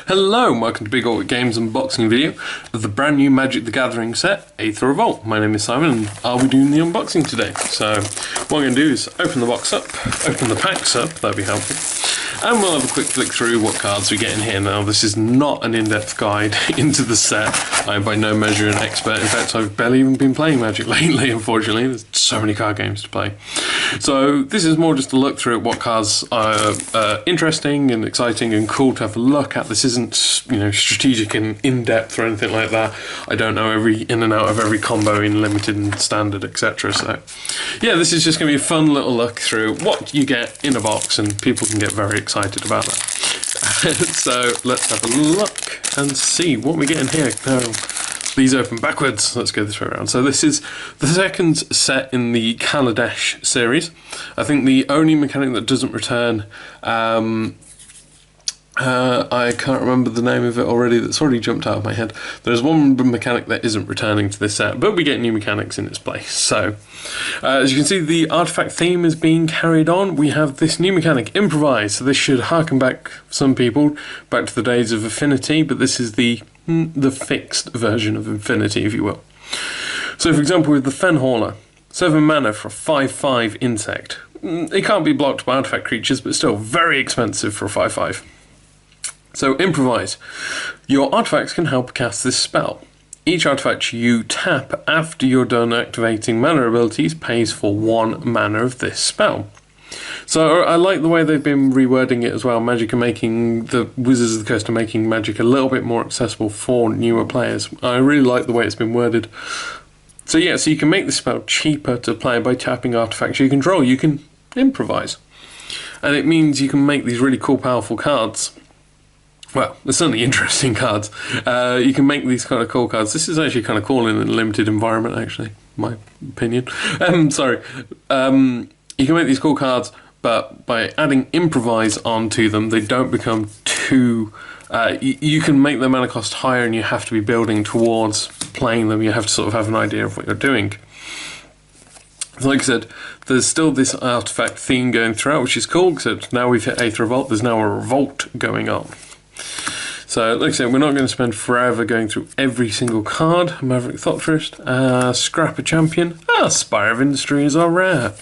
Hello and welcome to Big Awkward Games unboxing video of the brand new Magic the Gathering set, Aether Revolt. My name is Simon and I'll be doing the unboxing today. So what I'm going to do is open the box up, open the packs up, that'll be helpful, and we'll have a quick flick through what cards we get in here. Now this is not an in-depth guide into the set. I'm by no measure an expert. In fact, I've barely even been playing Magic lately, unfortunately. There's so many card games to play. So this is more just a look through at what cards are interesting and exciting and cool to have a look at. This isn't, you know, strategic and in-depth or anything like that. I don't know every in and out of every combo in limited and standard, etc. So yeah, this is just going to be a fun little look through what you get in a box, and people can get very excited about that. So let's have a look and see what we get in here. Now, these open backwards. Let's go this way around. So this is the second set in the Kaladesh series. I think the only mechanic that doesn't return, I can't remember the name of it already, that's already jumped out of my head. There's one mechanic that isn't returning to this set, but we get new mechanics in its place. So, as you can see, the artifact theme is being carried on. We have this new mechanic, Improvise. So this should harken back, some people, back to the days of Affinity, but this is the fixed version of Infinity, if you will. So for example, with the Fenhauler, 7 mana for a 5/5 insect. It can't be blocked by artifact creatures, but still very expensive for a 5/5. So Improvise. Your artifacts can help cast this spell. Each artifact you tap after you're done activating mana abilities pays for 1 mana of this spell. So I like the way they've been rewording it as well. Magic are making, the Wizards of the Coast are making Magic a little bit more accessible for newer players. I really like the way it's been worded. So yeah, so you can make this spell cheaper to play by tapping artifacts you control. You can improvise. And it means you can make these really cool, powerful cards. Well, they're certainly interesting cards. You can make these kind of cool cards. This is actually kind of cool in a limited environment, actually, my opinion. You can make these cool cards, but by adding Improvise onto them, they don't become too... you can make their mana cost higher, and you have to be building towards playing them. You have to sort of have an idea of what you're doing. So like I said, there's still this artifact theme going throughout, which is cool, except now we've hit Aether Revolt, there's now a revolt going on. So, like I said, we're not going to spend forever going through every single card. Maverick Thopterist, Scrapper Champion, Spire of Industry is our rare.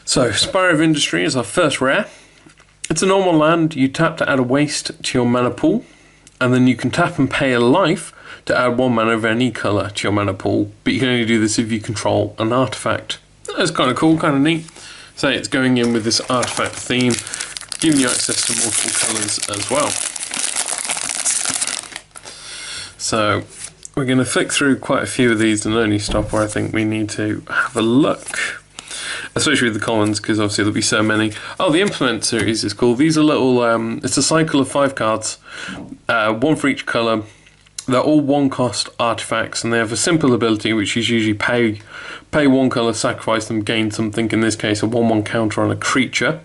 So, Spire of Industry is our first rare. It's a normal land. You tap to add a waste to your mana pool, and then you can tap and pay a life to add 1 mana of any colour to your mana pool, but you can only do this if you control an artifact. That's kind of cool, kind of neat. So it's going in with this artifact theme, giving you access to multiple colours as well. So we're going to flick through quite a few of these and only stop where I think we need to have a look. Especially with the commons, because obviously there'll be so many. Oh, the Implement series is cool. These are little, it's a cycle of 5 cards, 1 for each colour. They're all 1-cost artifacts, and they have a simple ability, which is usually pay 1 colour, sacrifice them, gain something. In this case, a 1/1 counter on a creature.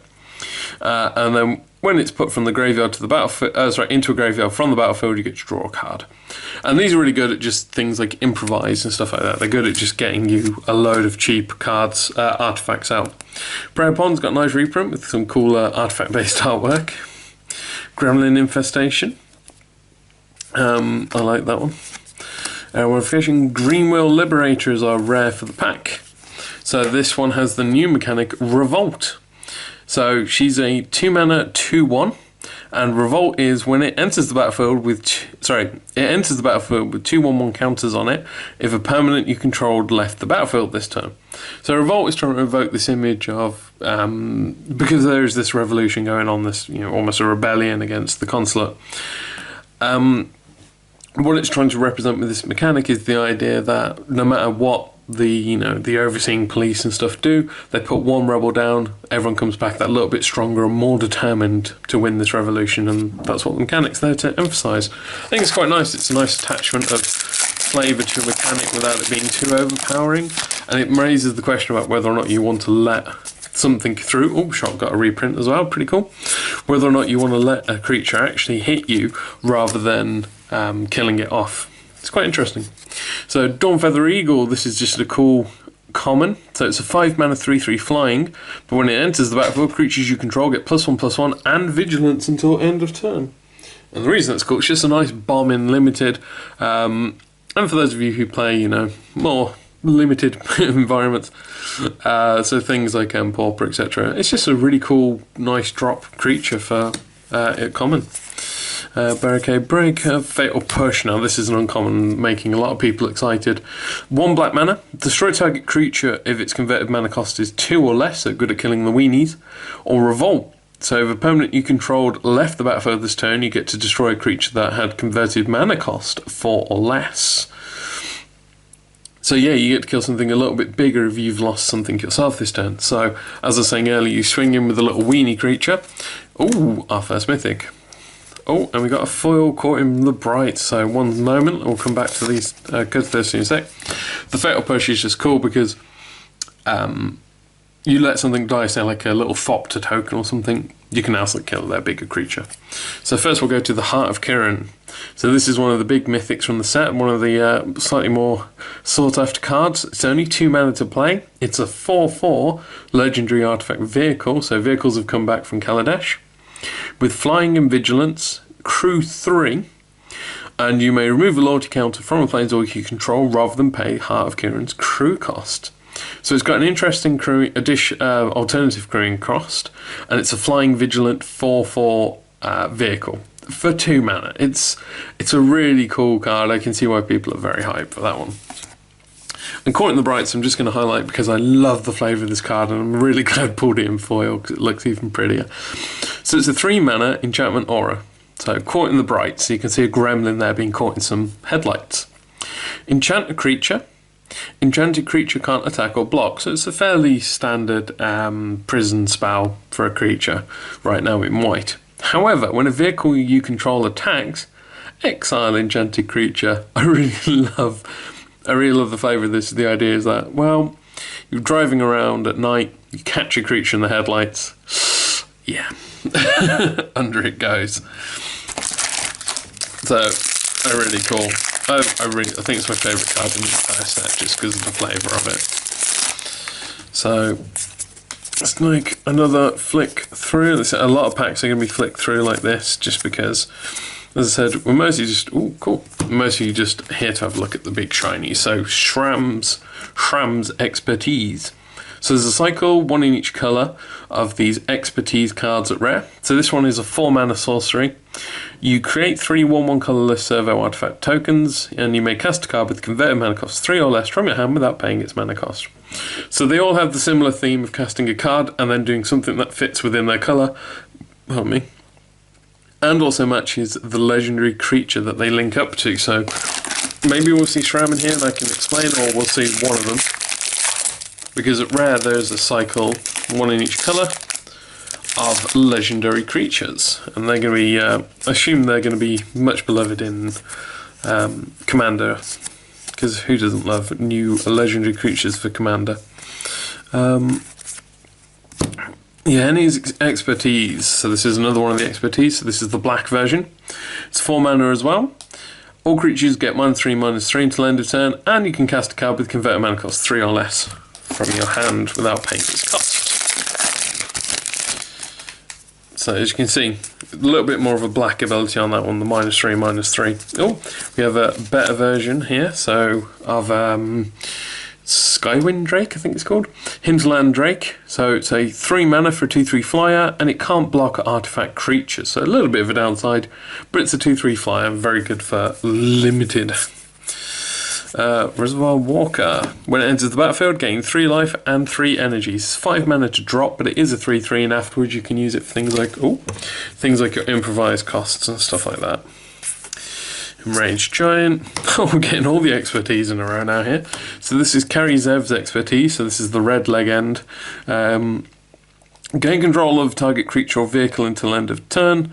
And then when it's put from the graveyard to the battlefield, into a graveyard from the battlefield, you get to draw a card. And these are really good at just things like Improvise and stuff like that. They're good at just getting you a load of cheap cards, artifacts out. Prayer Pond's got a nice reprint with some cool artifact-based artwork. Gremlin Infestation. I like that one. We're fishing Greenwheel Liberator is our rare for the pack. So this one has the new mechanic Revolt. So she's a 2 mana 2/1, and Revolt is when it enters the battlefield with 2 1/1 counters on it if a permanent you controlled left the battlefield this turn. So Revolt is trying to evoke this image of because there is this revolution going on, this, you know, almost a rebellion against the consulate. What it's trying to represent with this mechanic is the idea that no matter what the overseeing police and stuff do, they put 1 rebel down, everyone comes back that little bit stronger and more determined to win this revolution, and that's what the mechanic's there to emphasise. I think it's quite nice. It's a nice attachment of flavour to a mechanic without it being too overpowering, and it raises the question about whether or not you want to let something through. Oh, Shot got a reprint as well, pretty cool. Whether or not you want to let a creature actually hit you rather than killing it off. It's quite interesting. So Dawnfeather Eagle, this is just a cool common. So it's a 5 mana 3/3 flying, but when it enters the battlefield, creatures you control get +1/+1 and vigilance until end of turn. And the reason it's cool, it's just a nice bomb in limited. And for those of you who play, you know, more limited environments, so things like Pauper, etc. It's just a really cool, nice drop creature for common. Barricade Break, Fatal Push. Now this is an uncommon, making a lot of people excited. 1 black mana, destroy target creature if its converted mana cost is 2 or less, so good at killing the weenies. Or Revolt. So if a opponent you controlled left the battlefield this turn, you get to destroy a creature that had converted mana cost 4 or less. So yeah, you get to kill something a little bit bigger if you've lost something yourself this turn. So, as I was saying earlier, you swing in with a little weenie creature. Ooh, our first mythic. Oh, and we got a foil Caught in the Bright. So one moment, we'll come back to these, go to this in a sec. The Fatal Push is just cool because you let something die, say like a little Thopter token or something, you can also kill their bigger creature. So first we'll go to the Heart of Kiran. So this is one of the big mythics from the set, one of the slightly more sought after cards. It's only 2 mana to play. It's a 4/4 legendary artifact vehicle, so vehicles have come back from Kaladesh, with flying and vigilance, crew 3, and you may remove a loyalty counter from a planeswalker you control rather than pay Heart of Kiran's crew cost. So it's got an interesting crew alternative crewing cost, and it's a flying vigilant 4/4 vehicle for 2 mana. It's a really cool card. I can see why people are very hyped for that one. And Caught in the Brights I'm just going to highlight because I love the flavour of this card, and I'm really glad I pulled it in foil because it looks even prettier. So it's a 3 mana enchantment aura. So Caught in the Brights, so you can see a gremlin there being caught in some headlights. Enchant a creature. Enchanted creature can't attack or block, so it's a fairly standard prison spell for a creature right now in white. However, when a vehicle you control attacks, exile enchanted creature. I really love the flavour of this. The idea is that, well, you're driving around at night, you catch a creature in the headlights, yeah, under it goes. So, really cool. I think it's my favourite card in the entire set just because of the flavour of it. So, it's like another flick through. A lot of packs are going to be flicked through like this just because, as I said, we're mostly just, ooh, cool. Mostly just here to have a look at the big shiny. So, Shram's Expertise. So there's a cycle, 1 in each colour, of these expertise cards at rare. So this one is a 4 mana sorcery. You create 3 1/1 colourless servo artifact tokens, and you may cast a card with converted mana cost 3 or less from your hand without paying its mana cost. So they all have the similar theme of casting a card and then doing something that fits within their colour, pardon me, and also matches the legendary creature that they link up to. So maybe we'll see Shram in here and I can explain, or we'll see one of them. Because at rare there's a cycle, 1 in each colour, of legendary creatures, and they're going to be, assume they're going to be much beloved in Commander, because who doesn't love new legendary creatures for Commander? Yeah, any expertise. So this is another one of the expertise. So this is the black version. It's 4 mana as well. All creatures get -3/-3 until end of turn, and you can cast a card with converted mana cost 3 or less from your hand without paying its cost. So as you can see, a little bit more of a black ability on that one, the -3/-3. Oh, we have a better version here, so of Skywind Drake, I think it's called. Hinterland Drake. So it's a 3 mana for a 2/3 flyer, and it can't block artifact creatures. So a little bit of a downside, but it's a 2/3 flyer, very good for limited. Reservoir Walker. When it enters the battlefield, gain 3 life and 3 energies. 5 mana to drop, but it is a 3/3, and afterwards you can use it for things like your improvised costs and stuff like that. Enraged Giant. Oh, we're getting all the expertise in a row now here. So this is Kari Zev's expertise. So this is the red leg end. Gain control of target creature or vehicle until end of turn.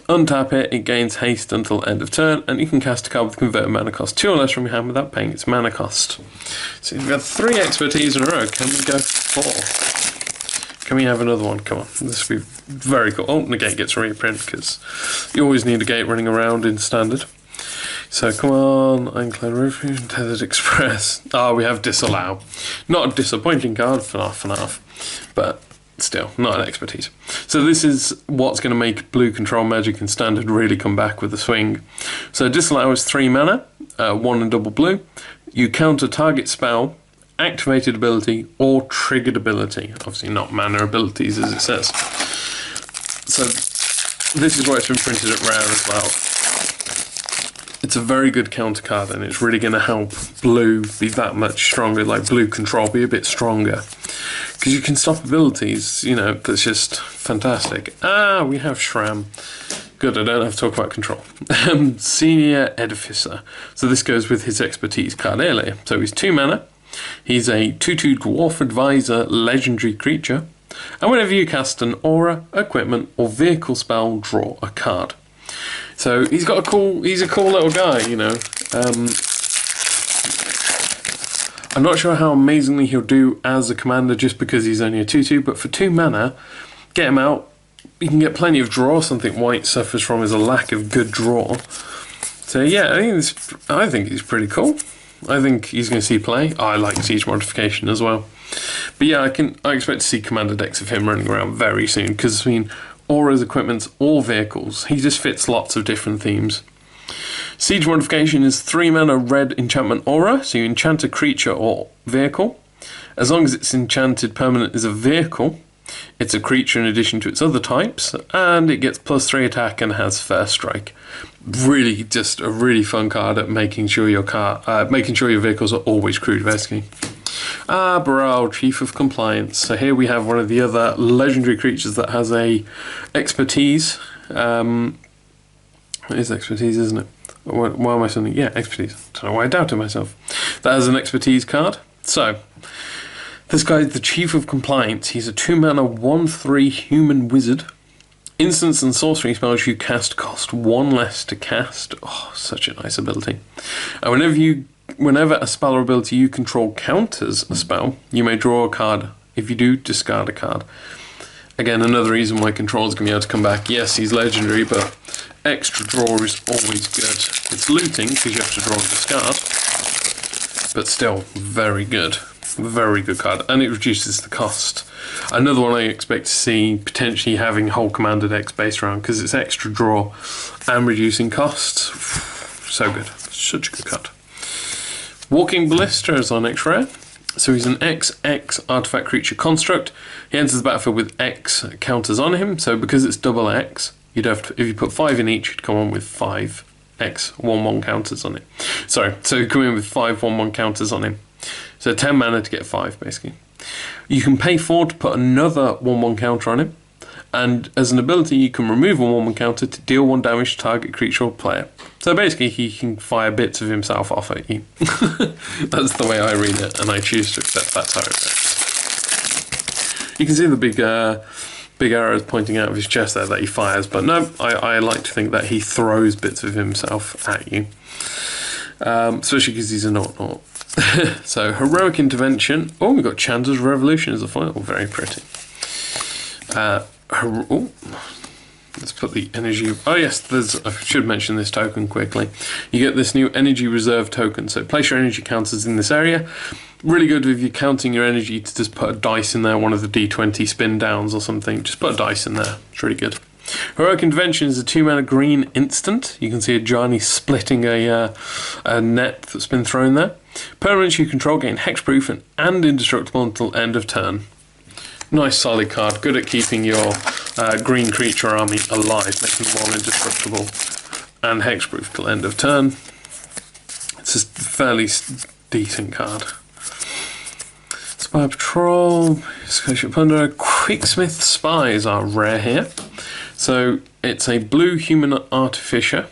Untap it, it gains haste until end of turn, and you can cast a card with converted mana cost 2 or less from your hand without paying its mana cost. So we've got 3 expertise in a row. Can we go 4? Can we have another one? Come on, this would be very cool. Oh, negate gets a reprint because you always need a gate running around in standard. So come on, Ironclad Refuge, Tethered Express. Ah, we have Disallow. Not a disappointing card for FNAF, but still, not an expertise. So this is what's going to make blue control magic in standard really come back with a swing. So disallow is 3 mana, 1 and double blue. You counter target spell, activated ability, or triggered ability. Obviously not mana abilities as it says. So this is why it's been printed at rare as well. It's a very good counter card, and it's really going to help blue be that much stronger, like blue control be a bit stronger. Because you can stop abilities, you know, that's just fantastic. Ah, we have Shram. Good, I don't have to talk about control. Senior Edificer. So this goes with his expertise card earlier. So he's 2 mana. He's a 2/2 Dwarf Advisor legendary creature. And whenever you cast an aura, equipment, or vehicle spell, draw a card. So he's a cool little guy, you know. I'm not sure how amazingly he'll do as a commander just because he's only a 2/2, but for 2 mana, get him out. You can get plenty of draw. Something white suffers from is a lack of good draw. So yeah, I think he's pretty cool. I think he's going to see play. I like siege modification as well. But yeah, I expect to see commander decks of him running around very soon, because I mean, auras, equipments, all vehicles. He just fits lots of different themes. Siege modification is 3 mana red enchantment aura, so you enchant a creature or vehicle. As long as its enchanted permanent is a vehicle, it's a creature in addition to its other types, and it gets +3 attack and has first strike. Really, just a really fun card at making sure your vehicles are always crewed, basically. Baral, Chief of Compliance. So here we have one of the other legendary creatures that has a expertise. It is expertise, isn't it? Why am I saying? Yeah, expertise. I don't know why I doubted myself. That has an expertise card. So this guy is the Chief of Compliance. He's a 2 mana 1/3 human wizard. Instants and sorcery spells you cast cost 1 less to cast. Oh, such a nice ability. And whenever a spell or ability you control counters a spell, you may draw a card. If you do, discard a card. Again, another reason why control is going to be able to come back. Yes, he's legendary, but extra draw is always good. It's looting because you have to draw and discard, but still very good. Very good card, and it reduces the cost. Another one I expect to see potentially having whole commander decks based around, because it's extra draw and reducing costs. So good, such a good card. Walking Ballista is our next rare. So he's an XX artifact creature construct. He enters the battlefield with X counters on him. So because it's double X, you'd have to, if you put 5 in each, you'd come on with 5 X 1/1 counters on it. Sorry, so you come in with 5 1/1 counters on him. So 10 mana to get 5, basically. You can pay 4 to put another 1/1 counter on him. And as an ability, you can remove a 1/1 counter to deal 1 damage to target creature or player. So basically, he can fire bits of himself off at you. That's the way I read it, and I choose to accept that's how it works. You can see the big arrows pointing out of his chest there that he fires, but no, I like to think that he throws bits of himself at you. Especially because he's a 0/0. So, Heroic Intervention. Oh, we've got Chandra's Revolution as a foil. Very pretty. Let's put the energy. Oh yes, I should mention this token quickly. You get this new energy reserve token. So place your energy counters in this area. Really good if you're counting your energy to just put a dice in there, one of the D20 spin downs or something. Just put a dice in there. It's really good. Heroic Intervention is a 2 mana green instant. You can see a Johnny splitting a net that's been thrown there. Permanents you control gain hexproof and indestructible until end of turn. Nice solid card, good at keeping your green creature army alive, making them all indestructible and hexproof till end of turn. It's a fairly decent card. Spy Patrol, Scotia Plunder, Quicksmith Spies are rare here. So it's a blue human artificer,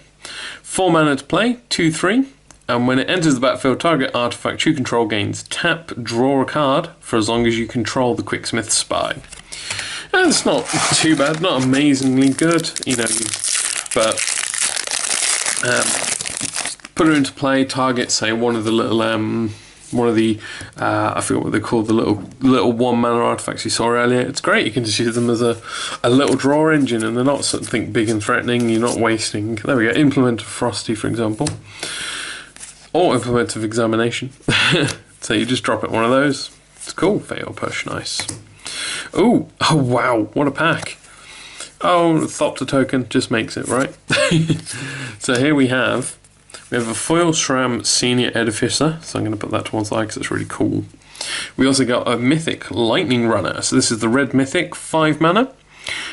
4 mana to play, 2/3. And when it enters the battlefield, target artifact you control gains tap, draw a card for as long as you control the Quicksmith Spy. And it's not too bad, not amazingly good, you know, but put her into play, target, say, one of the little, I forget what they're called, the little 1 mana artifacts you saw earlier. It's great, you can just use them as a little draw engine, and they're not something big and threatening, you're not wasting. There we go, Implement of Frosty, for example. Or Implement of Examination. So you just drop it one of those. It's cool. Fail push, nice. Oh wow, what a pack. Oh, Thopter token just makes it, right? So here we have a Foil Shram Senior Edificer, so I'm going to put that to one side because it's really cool. We also got a Mythic Lightning Runner, so this is the red Mythic, 5 mana.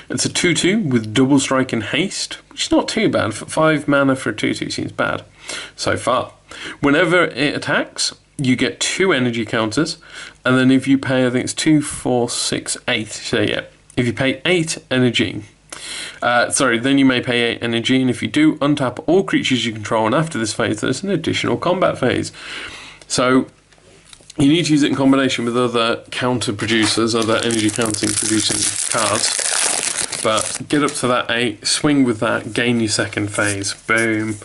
It's a 2-2 with double strike and haste, which is not too bad. For 5 mana for a 2-2 seems bad so far. Whenever it attacks, you get 2 energy counters, and then if you pay, I think it's 2, 4, 6, 8, so yeah, if you pay 8 energy, then you may pay 8 energy, and if you do, untap all creatures you control, and after this phase there's an additional combat phase. So you need to use it in combination with other counter producers, other energy counting producing cards. But get up to that 8, swing with that, gain your second phase. Boom.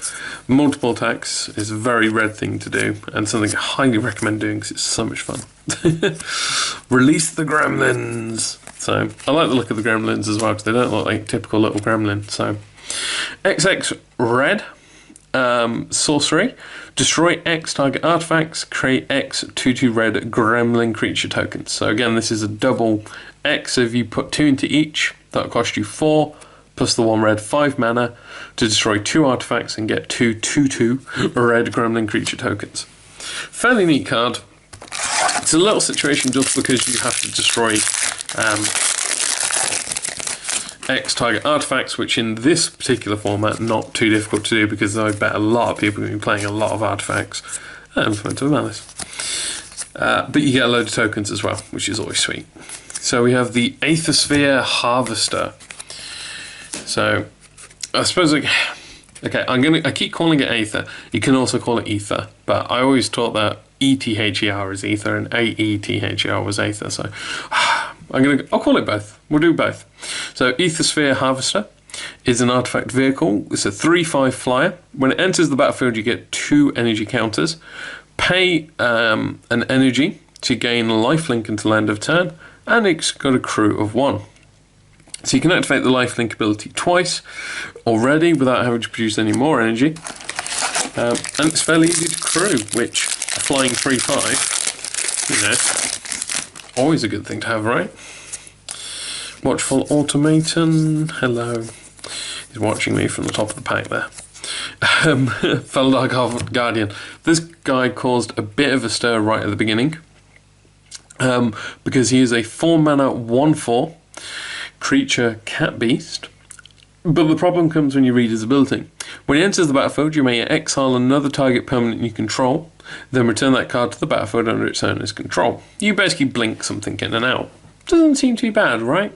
Multiple attacks is a very red thing to do, and something I highly recommend doing because it's so much fun. Release the gremlins. So I like the look of the gremlins as well because they don't look like typical little gremlin. So XX red. Sorcery. Destroy X target artifacts, create X 2/2 red gremlin creature tokens. So again, this is a double X. If you put 2 into each, that'll cost you 4 plus the 1 red, 5 mana to destroy 2 artifacts and get 2 2/2 red gremlin creature tokens. Fairly neat card. It's a little situation just because you have to destroy X target artifacts, which in this particular format not too difficult to do because I bet a lot of people are going to be playing a lot of artifacts and Implement of Malice. But you get a load of tokens as well, which is always sweet. So we have the Aether Harvester. So I suppose okay, I keep calling it Aether. You can also call it Ether, but I always thought that ETHER is Ether and AETHER was Aether. So I'll call it both. We'll do both. So Aether Harvester is an artifact vehicle. It's a 3/5 flyer. When it enters the battlefield, you get 2 energy counters. Pay an energy to gain lifelink until end of turn, and it's got a crew of 1. So you can activate the lifelink ability twice already without having to produce any more energy. And it's fairly easy to crew, which a flying 3/5, you know, always a good thing to have, right? Watchful Automaton, hello. He's watching me from the top of the pack there. Feldark Guardian. This guy caused a bit of a stir right at the beginning. Because he is a 4 mana 1/4 creature cat beast. But the problem comes when you read his ability. When he enters the battlefield, you may exile another target permanent you control, then return that card to the battlefield under its owner's control. You basically blink something in and out. Doesn't seem too bad, right?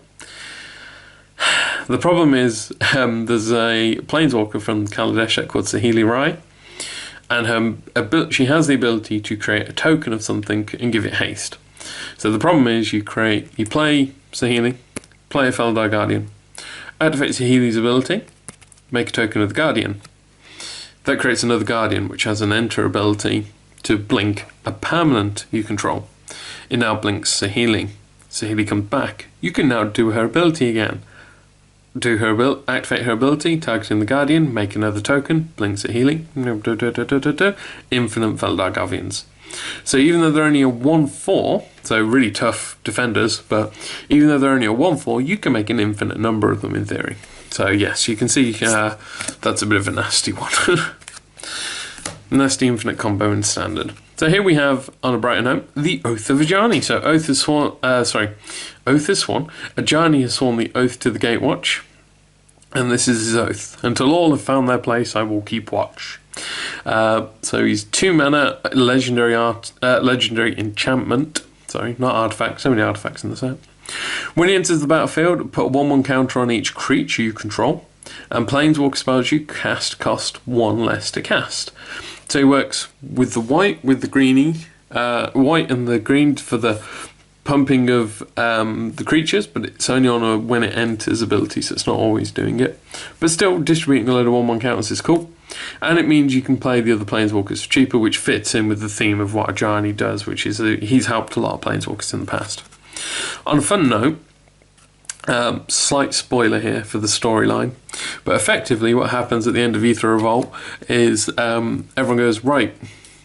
The problem is there's a planeswalker from Kaladesh called Saheeli Rai, and she has the ability to create a token of something and give it haste. So the problem is you play Saheeli, play a Feldark Guardian, activate Saheeli's ability, make a token of the Guardian. That creates another Guardian which has an enter ability to blink a permanent you control. It now blinks Saheeli. Saheeli comes back. You can now do her ability again. Activate her ability, targeting the Guardian, make another token, blink Saheeli, infinite Feldark Guardians. So even though they're only a 1/4, so really tough defenders, but even though they're only a 1/4, you can make an infinite number of them in theory. So yes, you can see that's a bit of a nasty one. Nasty infinite combo in standard. So here we have, on a brighter note, the Oath of Ajani. So Oath is sworn, Ajani has sworn the oath to the Gatewatch, and this is his oath. Until all have found their place, I will keep watch. So he's 2 mana, legendary enchantment. Sorry, not artifact. So many artifacts in the set. When he enters the battlefield, put a 1/1 counter on each creature you control, and planeswalker spells you cast cost 1 less to cast. So he works with the white, with the greenie, white and the green for the pumping of the creatures, but it's only on a when it enters ability, so it's not always doing it. But still, distributing a load of 1/1 counters is cool. And it means you can play the other planeswalkers for cheaper, which fits in with the theme of what Ajani does, which is he's helped a lot of planeswalkers in the past. On a fun note, slight spoiler here for the storyline, but effectively what happens at the end of Aether Revolt is everyone goes, right,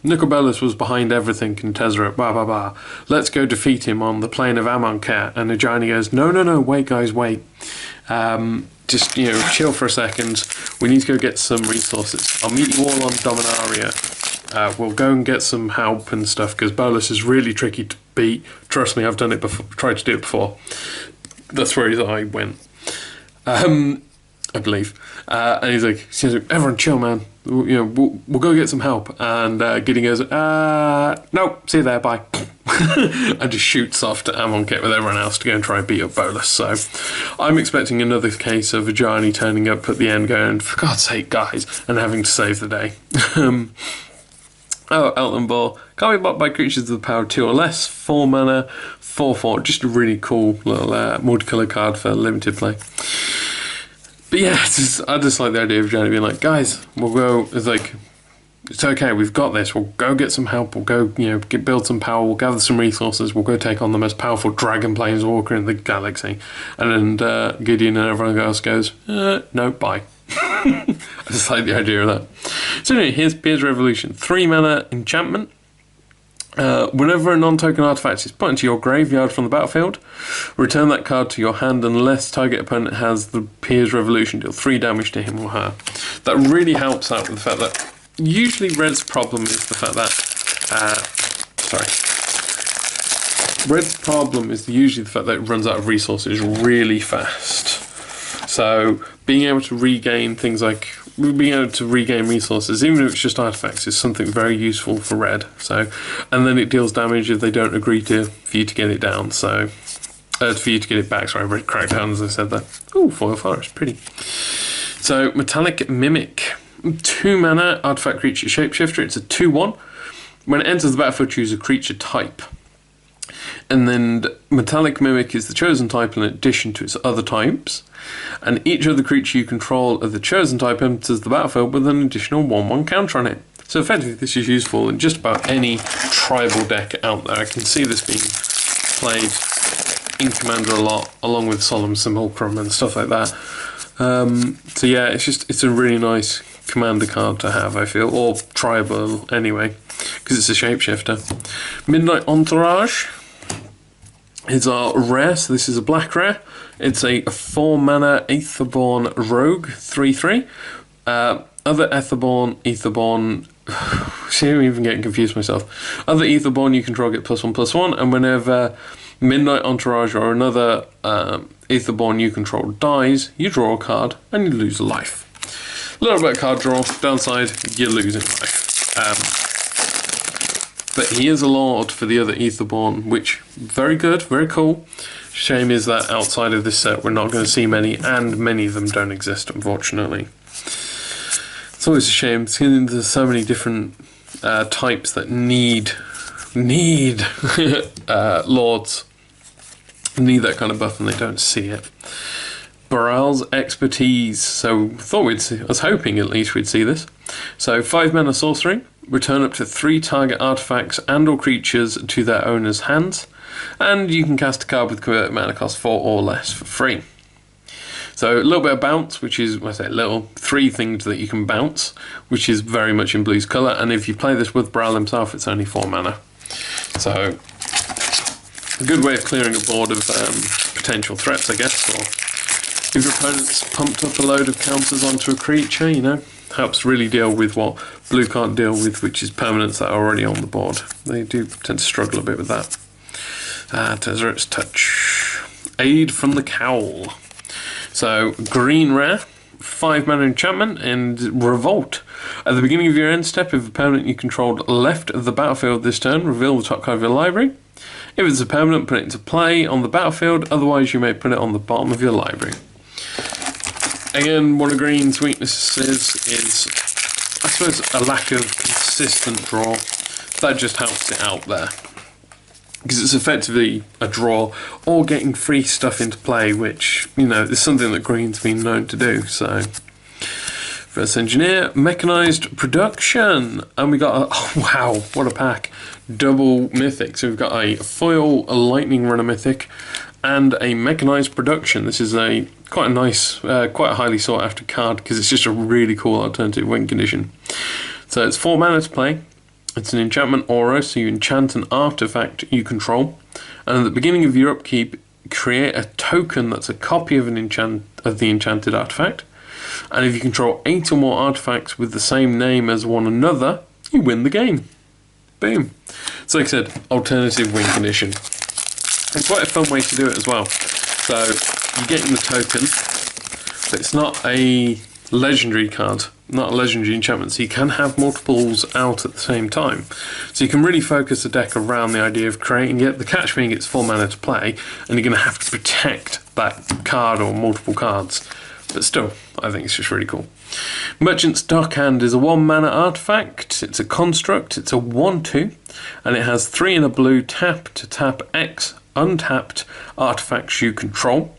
Nicol was behind everything in Tezzeret, blah blah blah. Let's go defeat him on the plain of Amonkhet. And Ajani goes, no, wait guys, wait. Just, you know, chill for a second. We need to go get some resources. I'll meet you all on Dominaria. We'll go and get some help and stuff, because Bolus is really tricky to beat. Trust me, I've done it before, tried to do it before. That's where his eye went. I believe. And he's like, everyone chill, man. You know, we'll go get some help. And Gideon goes, no, see you there, bye. And just shoots off to Amonkhet with everyone else to go and try and beat up Bolus. So I'm expecting another case of Ajani turning up at the end going, for God's sake, guys, and having to save the day. Elton Ball. Can't be blocked by creatures of the power of 2 or less. 4 mana, 4/4. Just a really cool little multicolour card for limited play. But yeah, I just like the idea of Johnny being like, guys, we'll go. It's like, it's okay, we've got this. We'll go get some help. We'll go, you know, build some power. We'll gather some resources. We'll go take on the most powerful dragon planeswalker in the galaxy. And then Gideon and everyone else goes, no, bye. I just like the idea of that. So anyway, here's Pier's Revolution. 3 mana enchantment. Whenever a non-token artifact is put into your graveyard from the battlefield, return that card to your hand unless target opponent has the Pier's Revolution, deal 3 damage to him or her. That really helps out with the fact that usually Red's problem is the fact that Red's problem is usually the fact that it runs out of resources really fast. So being able to regain things like resources, even if it's just artifacts, is something very useful for Red. So, and then it deals damage if they don't agree for you to get it down. So, for you to get it back. Sorry, I read Crackdown as I said that. Ooh, foil forest, pretty. So, Metallic Mimic, 2 mana artifact creature shapeshifter. It's a 2/1. When it enters the battlefield, choose a creature type. And then Metallic Mimic is the chosen type in addition to its other types. And each other creature you control of the chosen type enters the battlefield with an additional 1/1 counter on it. So effectively this is useful in just about any tribal deck out there. I can see this being played in Commander a lot, along with Solemn Simulacrum and stuff like that. So yeah, it's a really nice Commander card to have, I feel, or tribal anyway, because it's a shapeshifter. Midnight Entourage is our rare, so this is a black rare. It's a 4 mana Aetherborn Rogue 3/3. Other Aetherborn. See, I'm even getting confused myself. Other Aetherborn you control get +1/+1, and whenever Midnight Entourage or another Aetherborn you control dies, you draw a card and you lose a life. A little bit of card draw. Downside, you're losing life. But he is a lord for the other Aetherborn, which very good, very cool. Shame is that outside of this set we're not going to see many, and many of them don't exist, unfortunately. It's always a shame, seeing there's so many different types that need lords, need that kind of buff, and they don't see it. Baral's Expertise. So I was hoping at least we'd see this. So 5 mana sorcery. Return up to 3 target artifacts and or creatures to their owner's hands. And you can cast a card with converted mana cost 4 or less for free. So a little bit of bounce, which is, I say little, 3 things that you can bounce, which is very much in blue's colour. And if you play this with Baral himself, it's only 4 mana. So a good way of clearing a board of potential threats, I guess. Or if your opponent's pumped up a load of counters onto a creature, you know, helps really deal with what blue can't deal with, which is permanents that are already on the board. They do tend to struggle a bit with that. Tezzeret's Touch. Aid from the Cowl. So, green rare, 5 mana enchantment, and Revolt. At the beginning of your end step, if a permanent you controlled left the battlefield this turn, reveal the top card of your library. If it's a permanent, put it into play on the battlefield, otherwise you may put it on the bottom of your library. Again, one of green's weaknesses is, I suppose, a lack of consistent draw. That just helps it out there. Because it's effectively a draw, or getting free stuff into play, which, you know, is something that green's been known to do, so. First Engineer, Mechanized Production, and we got oh wow, what a pack. Double Mythic, so we've got a foil, a Lightning Runner Mythic, and a Mechanized Production. This is quite a nice, quite a highly sought after card, because it's just a really cool alternative win condition. So it's 4 mana to play. It's an enchantment aura, so you enchant an artifact you control, and at the beginning of your upkeep, create a token that's a copy of the enchanted artifact. And if you control 8 or more artifacts with the same name as one another, you win the game. Boom. So like I said, alternative win condition. It's quite a fun way to do it as well. So you're getting the token, but it's not a legendary card, not a legendary enchantment, so you can have multiples out at the same time. So you can really focus the deck around the idea of creating it. The catch being it's 4 mana to play, and you're going to have to protect that card or multiple cards. But still, I think it's just really cool. Merchant's Dockhand is a 1 mana artifact. It's a construct. It's a 1/2, and it has 3 in a blue. Tap to tap X untapped artifacts you control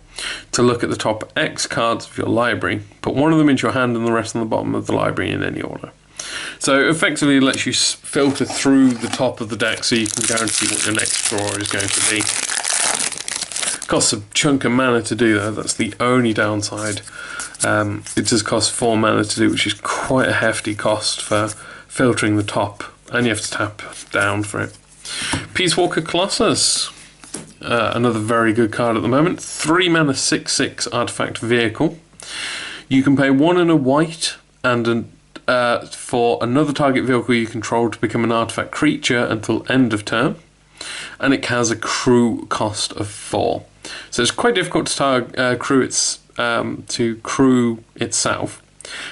to look at the top X cards of your library. Put one of them into your hand and the rest on the bottom of the library in any order. So effectively, it lets you filter through the top of the deck so you can guarantee what your next draw is going to be. Costs a chunk of mana to do that. That's the only downside. It does cost 4 mana to do, which is quite a hefty cost for filtering the top, and you have to tap down for it. Peace Walker Colossus, another very good card at the moment. 3 mana 6/6 artifact vehicle. You can pay 1 and a white and for another target vehicle you control to become an artifact creature until end of turn, and it has a crew cost of 4. So it's quite difficult to crew itself.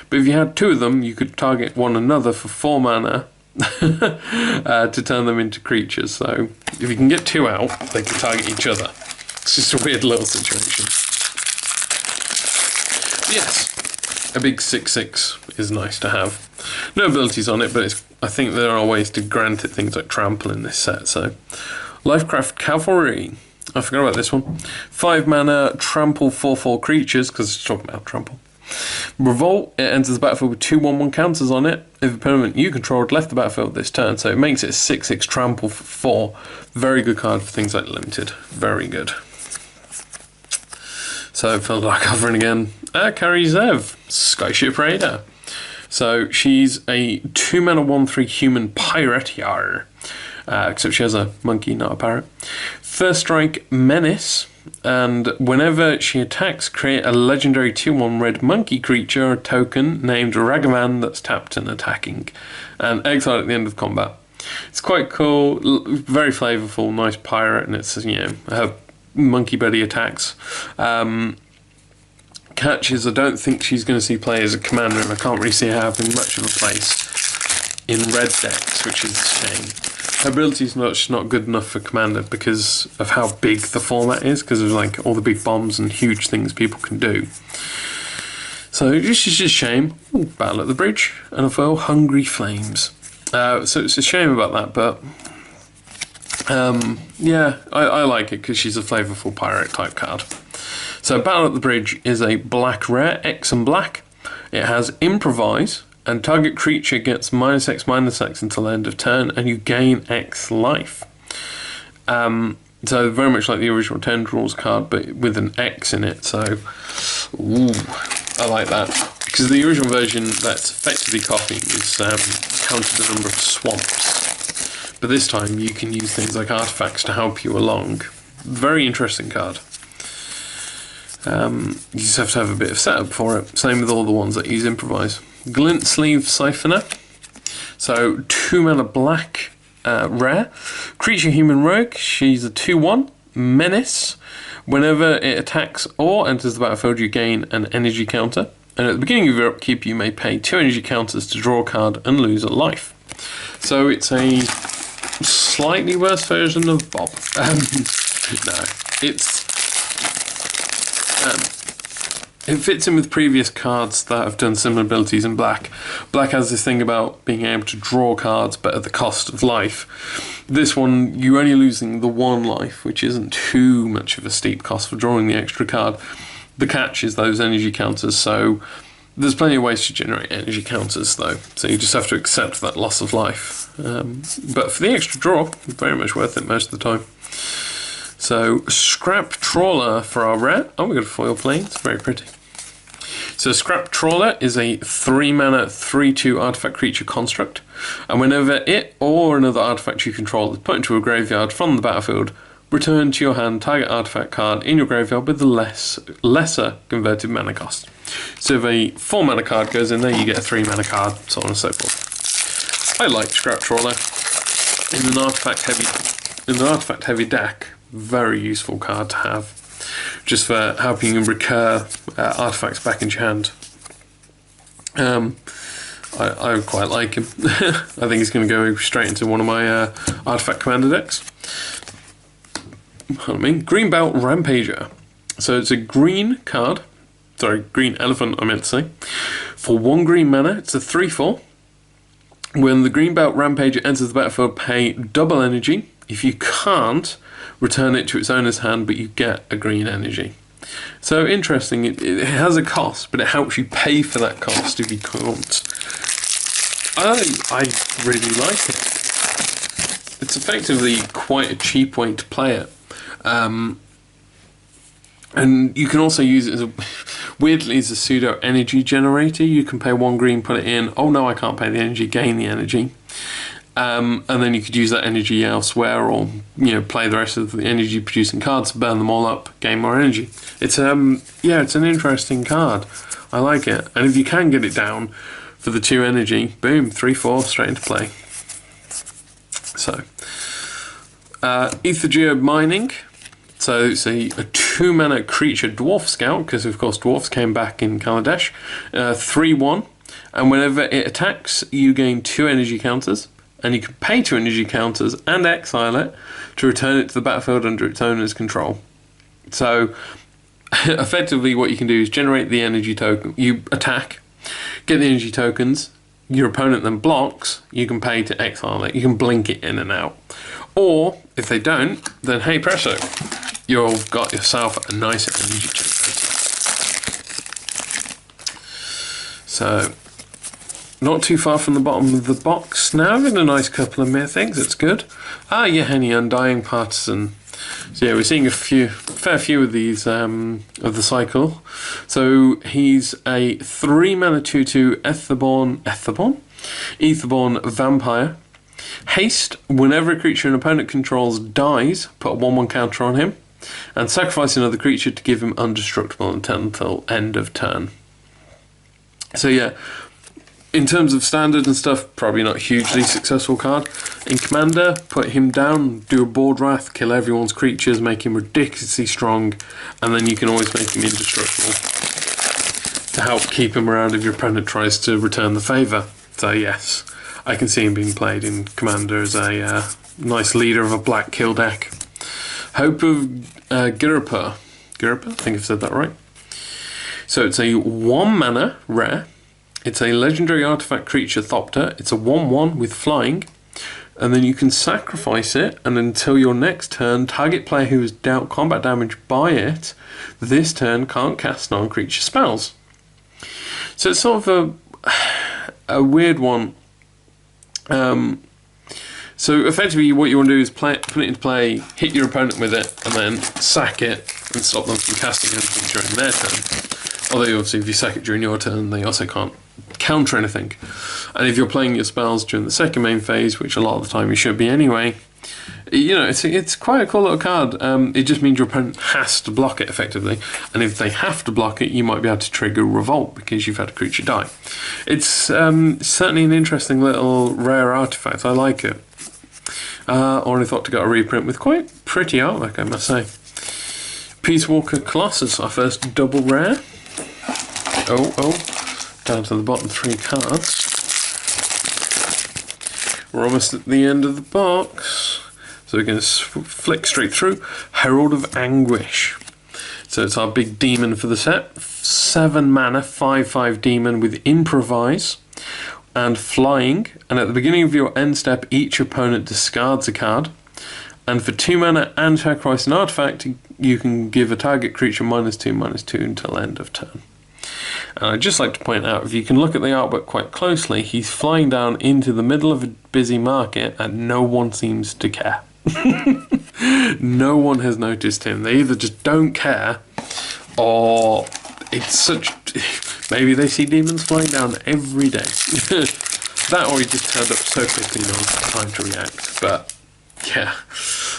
But if you had 2 of them, you could target one another for 4 mana to turn them into creatures. So if you can get 2 out, they can target each other. It's just a weird little situation. Yes, a big 6/6 is nice to have. No abilities on it, but I think there are ways to grant it things like trample in this set. So Lifecraft Cavalry, I forgot about this one. 5 mana trample 4/4 creatures, because it's talking about trample. Revolt, it enters the battlefield with 2/1/1 counters on it if a permanent you controlled left the battlefield this turn, so it makes it a 6/6 trample for 4. Very good card for things like limited. Very good. So for the covering again, Kari Zev, Skyship Raider. So she's a 2 mana 1/3 human pirate, yar. Except she has a monkey, not a parrot. First strike Menace, and whenever she attacks, create a legendary 2/1 red monkey creature or token named Ragavan that's tapped and attacking, and exile at the end of combat. It's quite cool, very flavourful, nice pirate, and it's, you know, her monkey buddy attacks. Catch is, I don't think she's going to see play as a commander, and I can't really see her having much of a place in red decks, which is a shame. Her ability's not good enough for commander because of how big the format is, because of like all the big bombs and huge things people can do. So it's just a shame. Ooh, Battle at the Bridge and a foil, Hungry Flames. So it's a shame about that, but yeah, I like it because she's a flavourful pirate type card. So Battle at the Bridge is a black rare, X and black. It has Improvise, and target creature gets -X/-X until end of turn, and you gain X life. So very much like the original Tendrils card, but with an X in it. So, ooh, I like that, because the original version that's effectively copying is counted the number of swamps, but this time you can use things like artifacts to help you along. Very interesting card. You just have to have a bit of setup for it. Same with all the ones that use Improvise. Glint Sleeve Siphoner. So 2 mana black rare. Creature Human Rogue. She's a 2/1 menace. Whenever it attacks or enters the battlefield, you gain an energy counter. And at the beginning of your upkeep, you may pay 2 energy counters to draw a card and lose a life. So it's a slightly worse version of Bob. No, it fits in with previous cards that have done similar abilities in black. Black has this thing about being able to draw cards but at the cost of life. This one, you're only losing the 1 life, which isn't too much of a steep cost for drawing the extra card. The catch is those energy counters, so there's plenty of ways to generate energy counters though, so you just have to accept that loss of life. But for the extra draw, very much worth it most of the time. So, Scrap Trawler for our rare. Oh, we got a foil plane. It's very pretty. So Scrap Trawler is a 3-mana 3/2 artifact creature construct, and whenever it or another artifact you control is put into a graveyard from the battlefield, return to your hand target artifact card in your graveyard with the lesser converted mana cost. So if a 4-mana card goes in there, you get a 3-mana card, so on and so forth. I like Scrap Trawler in an artifact heavy deck. Very useful card to have, just for helping you recur artifacts back into your hand. I quite like him. I think he's going to go straight into one of my artifact commander decks. Green Belt Rampager. So it's a green card. Sorry, green elephant, I meant to say. For 1 green mana, it's a 3/4. When the Green Belt Rampager enters the battlefield, pay double energy. If you can't, return it to its owner's hand, but you get a green energy. So interesting, it has a cost, but it helps you pay for that cost if you can't. I really like it. It's effectively quite a cheap way to play it. And you can also use it as weirdly as a pseudo energy generator. You can pay 1 green, put it in. Oh no, I can't pay the energy, gain the energy. And then you could use that energy elsewhere, or play the rest of the energy producing cards, burn them all up, gain more energy. It's it's an interesting card. I like it. And if you can get it down for the 2 energy, boom, 3/4 straight into play. So Aether Mining. So it's a 2-mana creature dwarf scout, because of course dwarfs came back in Kaladesh. 3/1, and whenever it attacks, you gain 2 energy counters, and you can pay 2 energy counters and exile it to return it to the battlefield under its owner's control. So effectively what you can do is generate the energy token, you attack, get the energy tokens, your opponent then blocks, you can pay to exile it, you can blink it in and out. Or if they don't, then hey presto, you've got yourself a nice energy generator. So not too far from the bottom of the box now, with a nice couple of mythics, it's good. Yeheni Undying Partisan. So yeah, we're seeing a fair few of these of the cycle. So he's a 3-mana 2/2 Aetherborn Vampire. Haste, whenever a creature an opponent controls dies, put a 1/1 counter on him, and sacrifice another creature to give him undestructible until end of turn. So yeah, in terms of standard and stuff, probably not a hugely successful card. In Commander, put him down, do a Board Wrath, kill everyone's creatures, make him ridiculously strong, and then you can always make him indestructible to help keep him around if your opponent tries to return the favour. So yes, I can see him being played in Commander as a nice leader of a black kill deck. Hope of Girapa, I think I've said that right. So it's a 1-mana rare. It's a legendary artifact creature, Thopter. It's a 1/1 with flying, and then you can sacrifice it, and until your next turn, target player who is dealt combat damage by it this turn can't cast non-creature spells. So it's sort of a weird one. So effectively what you want to do is put it into play, hit your opponent with it, and then sack it and stop them from casting anything during their turn. Although obviously if you sack it during your turn, they also can't counter anything. And if you're playing your spells during the second main phase, which a lot of the time you should be anyway, it's quite a cool little card. It just means your opponent has to block it effectively, and if they have to block it, you might be able to trigger Revolt because you've had a creature die. It's certainly an interesting little rare artifact. I like it. Already thought to get a reprint with quite pretty artwork, I must say. Peace Walker Colossus, our first double rare. Down to the bottom 3 cards. We're almost at the end of the box, so we're going to flick straight through. Herald of Anguish. So it's our big demon for the set. 7-mana, 5/5 demon with improvise and flying. And at the beginning of your end step, each opponent discards a card. And for 2 mana and sacrifice an artifact, you can give a target creature -2/2 until end of turn. And I'd just like to point out, if you can look at the artwork quite closely, he's flying down into the middle of a busy market and no one seems to care. No one has noticed him. They either just don't care, or it's such... Maybe they see demons flying down every day. That or he just turned up so quickly no time to react. But yeah,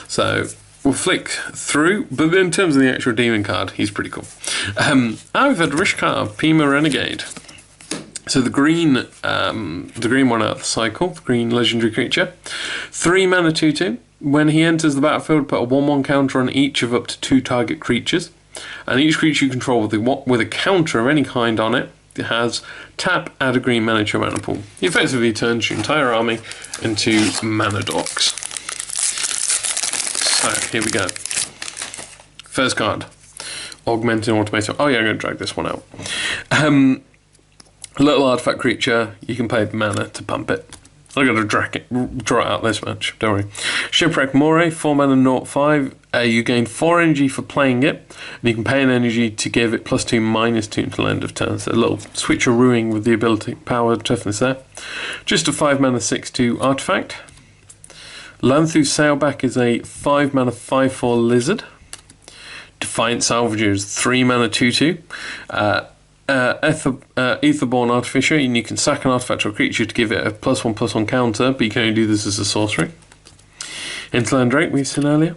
so we'll flick through. But in terms of the actual demon card, he's pretty cool. We've had Rishkar, Pima Renegade. So the green one out of the cycle, the green legendary creature. 3 mana 2/2. When he enters the battlefield, put a 1/1 counter on each of up to 2 target creatures. And each creature you control with a counter of any kind on it has tap, add a green mana to your mana pool. He effectively turns your entire army into mana dorks. So here we go. First card, Augmenting Automaton. Oh yeah, I'm going to drag this one out. A little artifact creature, you can pay mana to pump it. I've got to draw it out this much, don't worry. Shipwreck Moray, 4 mana 0/5. You gain 4 energy for playing it, and you can pay an energy to give it +2/-2 until end of turn. So a little switcherooing with the ability, power, toughness there. Just a 5 mana 6/2 artifact. Lanthu Sailback is a 5 mana 5/4 lizard. Defiant Salvager is 3 mana 2/2. Aetherborn Artificer, and you can sack an artifact or a creature to give it a +1/+1 counter, but you can only do this as a sorcery. Hinterland Drake, we've seen earlier.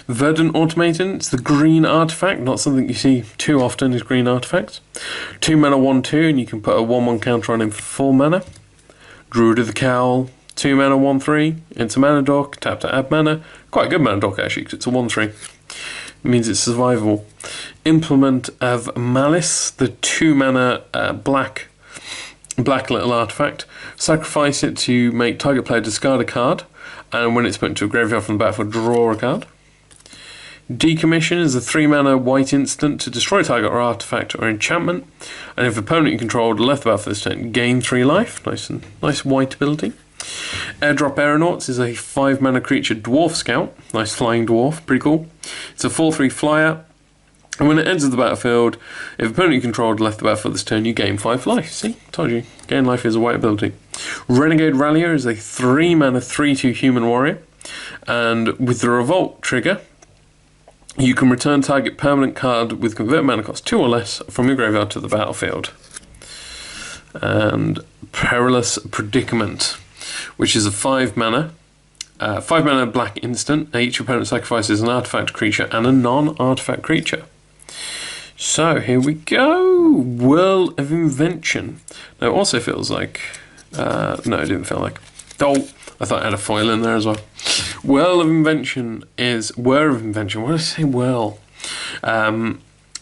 Verdant Automaton, it's the green artifact, not something you see too often is green artifacts. 2 mana 1/2, and you can put a 1/1 counter on him for 4 mana. Druid of the Cowl, 2 mana 1/3, it's a mana dork, tap to add mana. Quite a good mana dork actually, because it's a 1/3. It means it's survivable. Implement of Malice, the 2 mana black little artifact. Sacrifice it to make target player discard a card, and when it's put into a graveyard from the battlefield, draw a card. Decommission is a 3 mana white instant to destroy target or artifact or enchantment, and if opponent you controlled left the battlefield this turn, gain 3 life. Nice white ability. Airdrop Aeronauts is a 5 mana creature dwarf scout. Nice flying dwarf, pretty cool. It's a 4/3 flyer, and when it enters the battlefield, if opponent you controlled left the battlefield this turn, you gain 5 life. See, told you, gain life is a white ability. Renegade Rallier is a 3 mana 3/2 human warrior, and with the Revolt trigger, you can return target permanent card with convert mana cost 2 or less from your graveyard to the battlefield. And Perilous Predicament, which is a 5 mana black instant. Each opponent sacrifices an artifact creature and a non-artifact creature. So here we go. Whirl of Invention. Now it also feels like no, it didn't feel like. Oh, I thought I had a foil in there as well. Whirl of Invention is Whir of Invention. What did I say? Whirl.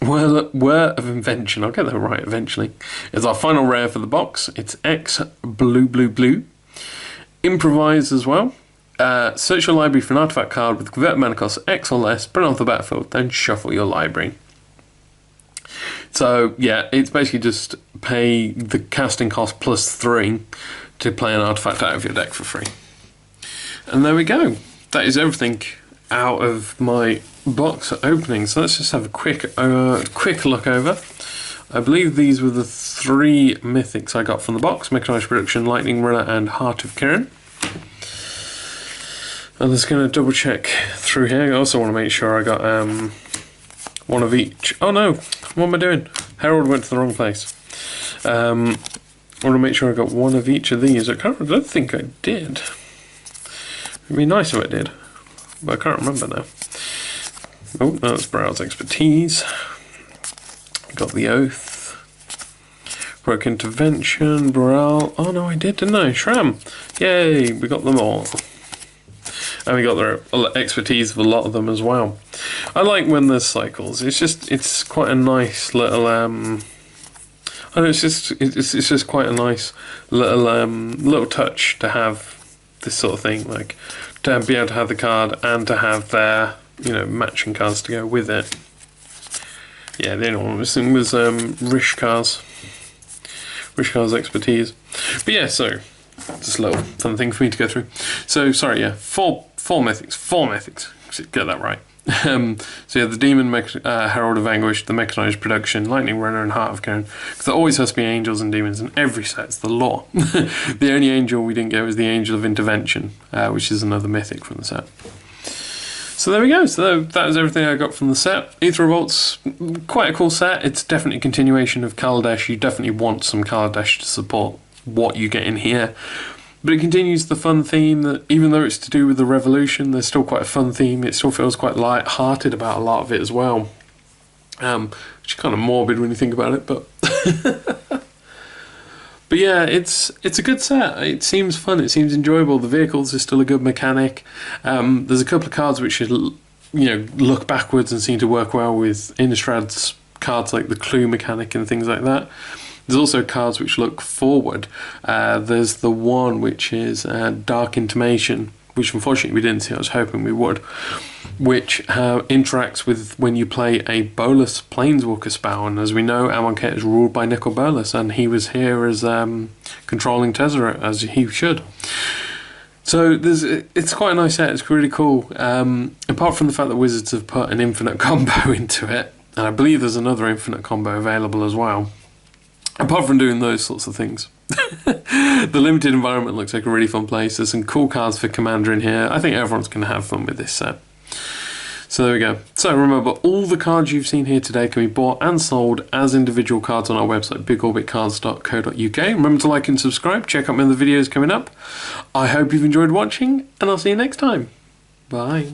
Whir of Invention. I'll get that right eventually. It's our final rare for the box. It's X blue. Improvise as well. Search your library for an artifact card with convert mana cost X or less, put it onto the battlefield, then shuffle your library. So yeah, it's basically just pay the casting cost +3 to play an artifact out of your deck for free. And there we go. That is everything out of my box opening. So let's just have a quick look over. I believe these were the 3 mythics I got from the box: Mechanized Production, Lightning Runner, and Heart of Kirin. I'm just going to double check through here. I also want to make sure I got one of each. Oh no, what am I doing? Herald went to the wrong place. I want to make sure I got one of each of these. I don't think I did. It'd be nice if I did, but I can't remember now. Oh, that's Browse Expertise. Got the Oath. Broke Intervention, Broral. Oh no, I did, didn't I? Shram. Yay, we got them all. And we got their expertise of a lot of them as well. I like when there's cycles. It's quite a nice little I know it's just quite a nice little touch to have this sort of thing, like to be able to have the card and to have their matching cards to go with it. Yeah, the only one missing was Rishkar's expertise. But yeah, so just a little fun thing for me to go through. So sorry, yeah, four mythics. Get that right. So yeah, the Demon Herald of Anguish, the Mechanized Production, Lightning Runner, and Heart of Kirin. Because there always has to be angels and demons in every set. It's the law. The only angel we didn't get was the Angel of Intervention, which is another mythic from the set. So there we go. So that is everything I got from the set. Aether Revolt's quite a cool set. It's definitely a continuation of Kaladesh. You definitely want some Kaladesh to support what you get in here. But it continues the fun theme that even though it's to do with the revolution, there's still quite a fun theme. It still feels quite light-hearted about a lot of it as well. Which is kind of morbid when you think about it, but but yeah, it's a good set. It seems fun. It seems enjoyable. The vehicles are still a good mechanic. There's a couple of cards which look backwards and seem to work well with Innistrad's cards, like the clue mechanic and things like that. There's also cards which look forward. There's the one which is Dark Intimation, which unfortunately we didn't see. I was hoping we would. Which interacts with when you play a Bolas Planeswalker spell, and as we know, Amonkhet is ruled by Nicol Bolas, and he was here as controlling Tezzeret, as he should. So it's quite a nice set. It's really cool. Apart from the fact that Wizards have put an infinite combo into it, and I believe there's another infinite combo available as well. Apart from doing those sorts of things. The limited environment looks like a really fun place. There's some cool cards for Commander in here. I think everyone's going to have fun with this set. So there we go. So remember, all the cards you've seen here today can be bought and sold as individual cards on our website, bigorbitcards.co.uk. Remember to like and subscribe. Check out my other videos coming up. I hope you've enjoyed watching, and I'll see you next time. Bye.